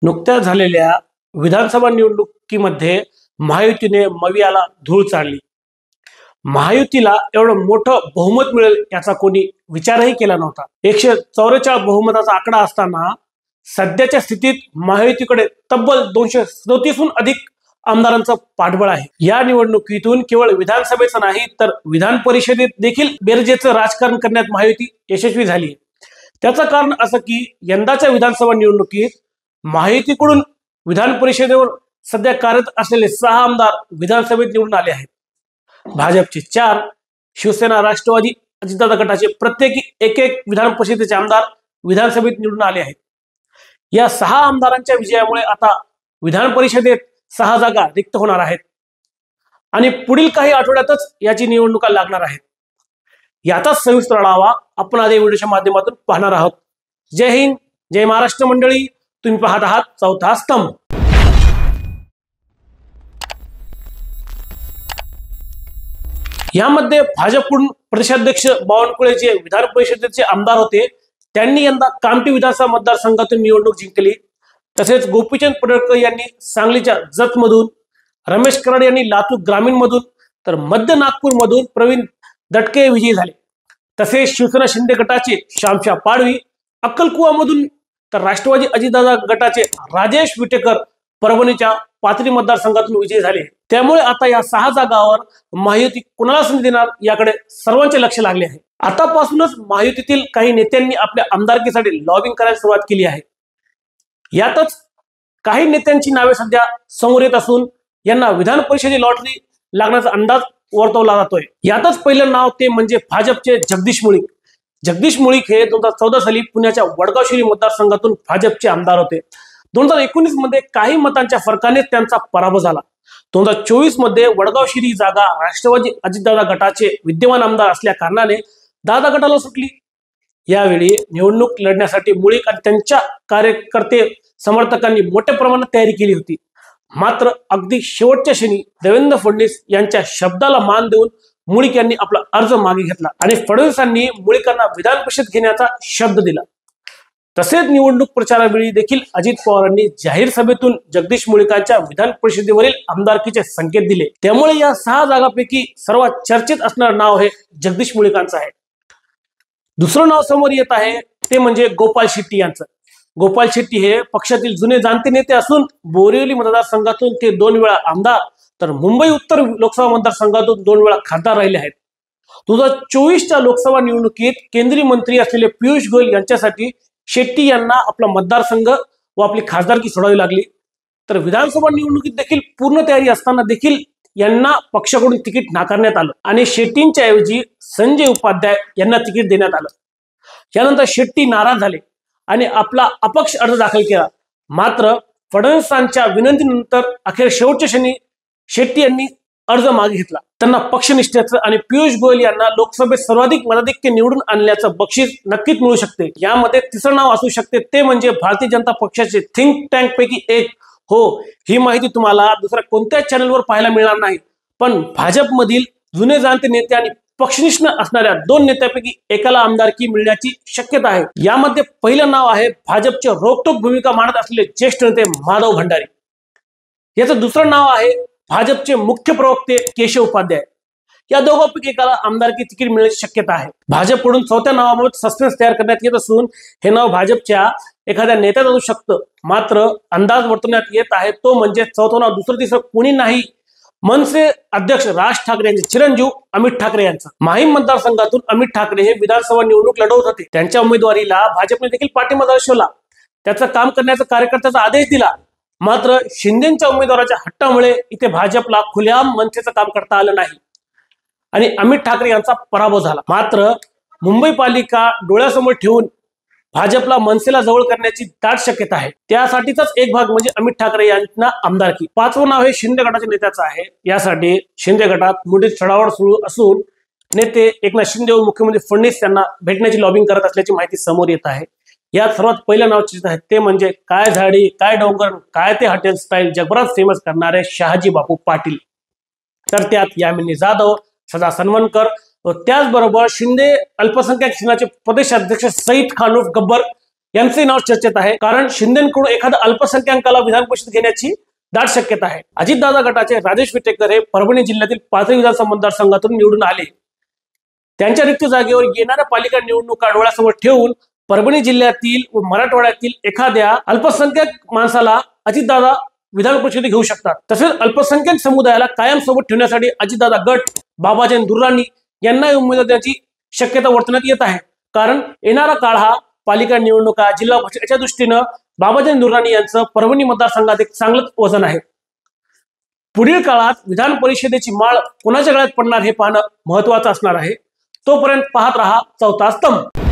नुकत्याच झालेल्या विधानसभा निवडणुकीमध्ये महायुतीने मवियाला धूळ चालली। महायुतीला एवढं मोठं बहुमत मिळेल याचा कोणी विचारही केला नव्हता। 144 बहुमताचा आकडा असताना सध्याच्या स्थितीत महायुतीकडे तब्बल 237हून अधिक आमदारांचं पाठबळ आहे। या निवडणुकीतून केवळ विधानसभेचं नाही तर विधान परिषदेत देखील बेरजेचं राजकारण करण्यात महायुती यशस्वी झाली। त्याचं कारण असं की यंदाच्या विधानसभा निवडणुकीत महायुतीकडून विधान परिषदेवर सध्या कार्यरत असलेले 6 आमदार विधानसभेत निवडून आले आहेत। भाजपचे 4, शिवसेना, राष्ट्रवादी, अजितदादा गटाचे प्रत्येकी एक विधान परिषदेचे आमदार विधानसभेत निवडून आले आहेत। या 6 आमदारांच्या विजयामुळे आता विधान परिषदेत 6 जागा रिक्त होणार आहेत आणि पुढील काही आठवड्यातच याची निवडणुका लागणार आहेत। याचाच सविस्तर आढावा आपण आज या व्हिडिओच्या माध्यमातून पाहणार आहोत। जय हिंद, जय महाराष्ट्र मंडळी, तुम्ही पाहत आहात चौथा स्तंभ। यामध्ये भाजपकडून प्रदेशाध्यक्ष बावनकुळे जे विधान परिषदेचे आमदार होते त्यांनी यंदा कामठी विधानसभा मतदारसंघातून निवडणूक जिंकली। तसेच गोपीचंद पडळकर यांनी सांगलीच्या जतमधून, रमेश कराड यांनी लातूर ग्रामीण मधून, तर मध्य नागपूर मधून प्रवीण दटके विजयी झाले। तसेच शिवसेना शिंदे गटाचे श्यामशा पाडवी अक्कलकुवा मधून, तर राष्ट्रवादी अजितदादा गटाचे राजेश विटेकर परभणीच्या पाथरी मतदारसंघातून विजयी झाले। त्यामुळे आता या 6 जागांवर महायुती कुणाला संधी देणार याकडे सर्वांचे लक्ष लागले आहे। आतापासूनच महायुतीतील काही नेत्यांनी आपल्या आमदारकीसाठी लॉबिंग करायला सुरुवात केली आहे। यातच काही नेत्यांची नावे सध्या समोर येत असून यांना विधान परिषदेची लॉटरी लागण्याचा अंदाज वर्तवला जातोय। यातच पहिलं नाव ते म्हणजे भाजपचे जगदीश मुळीक। जगदीश मुळीक हे 2014 साली पुण्याच्या वडगाव शिरी मतदारसंघातून भाजपचे आमदार होते। 2019 मध्ये काही मतांच्या फरकाने त्यांचा पराभव झाला। 2024 मध्ये वडगाव शिरी जागा राष्ट्रवादी अजितदादा गटाचे विद्यमान आमदार असल्या कारणाने दादा गटाला सुटली। यावेळी निवडणूक लढण्यासाठी मुळीक आणि त्यांच्या कार्यकर्ते समर्थकांनी मोठ्या प्रमाणात तयारी केली होती। मात्र अगदी शेवटच्या क्षणी देवेंद्र फडणवीस यांच्या शब्दाला मान देऊन मुळीक यांनी आपला अर्ज मागे घेतला आणि फडणवीसांनी मुळीकांना विधान परिषद घेण्याचा शब्द दिला। तसेच निवडणूक प्रचारावेळी देखील अजित पवारांनी जाहीर सभेतून जगदीश मुळीकांच्या विधान परिषदेवरील आमदारकीचे संकेत दिले। त्यामुळे या 6 जागांपैकी सर्वात चर्चेत असणारे नाव हे जगदीश मुळीकांचं आहे। दुसरं नाव समोर येत आहे ते म्हणजे गोपाल शेट्टी यांचं। गोपाल शेट्टी हे पक्षातील जुने जाणते नेते असून बोरिवली मतदारसंघातून ते 2 वेळा आमदार, तर मुंबई उत्तर लोकसभा मतदारसंघातून 2 वेळा खासदार राहिले आहेत। 2024च्या लोकसभा निवडणुकीत केंद्रीय मंत्री असलेले पियुष गोयल यांच्यासाठी शेट्टी यांना आपला मतदारसंघ व आपली खासदारकी सोडावी लागली। तर विधानसभा निवडणुकीत देखील पूर्ण तयारी असताना देखील यांना पक्षाकडून तिकीट नाकारण्यात आलं आणि शेट्टींच्या ऐवजी संजय उपाध्याय यांना तिकीट देण्यात आलं। यानंतर शेट्टी नाराज झाले आणि आपला अपक्ष अर्ज दाखल केला। मात्र फडणवीसांच्या विनंतीनंतर अखेर शेवटच्या क्षणी शेट्टी यांनी अर्ज मागे घेतला। त्यांना पक्षनिष्ठेचं आणि पियुष गोयल यांना लोकसभेत सर्वाधिक मताधिक्य निवडून आणल्याचं बक्षीस नक्कीच मिळू शकते। यामध्ये तिसरं नाव असू शकते ते म्हणजे भारतीय जनता पक्षाचे थिंक टँक पैकी एक। हो, ही माहिती तुम्हाला दुसऱ्या कोणत्याच चॅनलवर पाहायला मिळणार नाही, पण भाजपमधील जुने जाणते नेते आणि पक्षनिष्ठ असणाऱ्या 2 नेत्यांपैकी एकाला आमदारकी मिळण्याची शक्यता आहे। यामध्ये पहिलं नाव आहे भाजपचे रोखठोक भूमिका मांडत असलेले ज्येष्ठ नेते माधव भंडारी। याचं दुसरं नाव आहे भाजपचे मुख्य प्रवक्ते केशव उपाध्याय। या दोघांपैकी एकाला आमदारकी तिकीट मिळण्याची शक्यता आहे। भाजपकडून 4थ्या नावाबाबत सस्पेन्स तयार करण्यात येत असून हे नाव भाजपच्या एखाद्या नेत्यात असू शकतं। मात्र अंदाज वर्तवण्यात येत आहे तो म्हणजे 4थं नाव दुसरं तिसरं कोणी नाही, मनसे अध्यक्ष राज ठाकरे यांचे चिरंजीव अमित ठाकरे यांचं। माहीम मतदारसंघातून अमित ठाकरे हे विधानसभा निवडणूक लढवत होते। त्यांच्या उमेदवारीला भाजपने देखील पाठिंबा दर्शवला, त्याचं काम करण्याचा कार्यकर्त्याचा आदेश दिला। मात्र शिंदेच्या उमेदवाराच्या हट्टामुळे इथे भाजपला खुलेआम मनसेचं काम करता आलं नाही आणि अमित ठाकरे यांचा पराभव झाला। मात्र मुंबई पालिका डोळ्यासमोर ठेवून भाजपला मनसेला जवळ करण्याची दाट शक्यता आहे। त्यासाठीचाच एक भाग म्हणजे अमित ठाकरे यांना आमदारकी। 5वं नाव हे शिंदे गटाच्या नेत्याचं आहे। यासाठी शिंदे गटात मोठी चढाओढ सुरू असून नेते एकनाथ शिंदे व मुख्यमंत्री फडणवीस यांना भेटण्याची लॉबिंग करत असल्याची माहिती समोर येत आहे। यात सर्वात पहिलं नाव आहे ते म्हणजे काय झाडी काय डोंगर काय ते हॉटेल स्टाईल जगभरात फेमस करणारे शहाजी बापू पाटील। तर त्यात यामिनी जाधव, सदा सनवणकर व त्याचबरोबर शिंदे अल्पसंख्याक सेनाचे प्रदेशाध्यक्ष सईद खानूफ गब्बर यांचे नाव चर्चेत आहे, कारण शिंदेकडून एखाद्या अल्पसंख्याकाला विधान परिषद घेण्याची दाट शक्यता आहे. अजितदादा गटाचे राजेश विटेकर हे परभणी जिल्ह्यातील पाथरी विधानसभा मतदारसंघातून निवडून आले. त्यांच्या रिक्त जागेवर येणाऱ्या पालिका निवडणुका डोळ्यासमोर ठेवून परभणी जिल्ह्यातील व मराठवाड्यातील एखाद्या अल्पसंख्याक माणसाला अजितदादा विधान परिषदेत घेऊ शकतात. तसेच अल्पसंख्याक समुदायाला कायम सोबत ठेवण्यासाठी अजितदादा गट बाबाजान दुर्राणी यांना उमेदवार देण्याची शक्यता वर्तवण्यात येत आहे. कारण येणारा काळ हा पालिका निवडणुका, जिल्हा परिषद याच्या दृष्टीनं बाबाजान दुर्राणी यांचं परभणी मतदारसंघात एक चांगलंच वजन आहे. पुढील काळात विधान परिषदेची माळ कोणाच्या गळ्यात पडणार हे पाहणं महत्वाचं असणार आहे. तोपर्यंत पाहत रहा चौथा स्तंभ.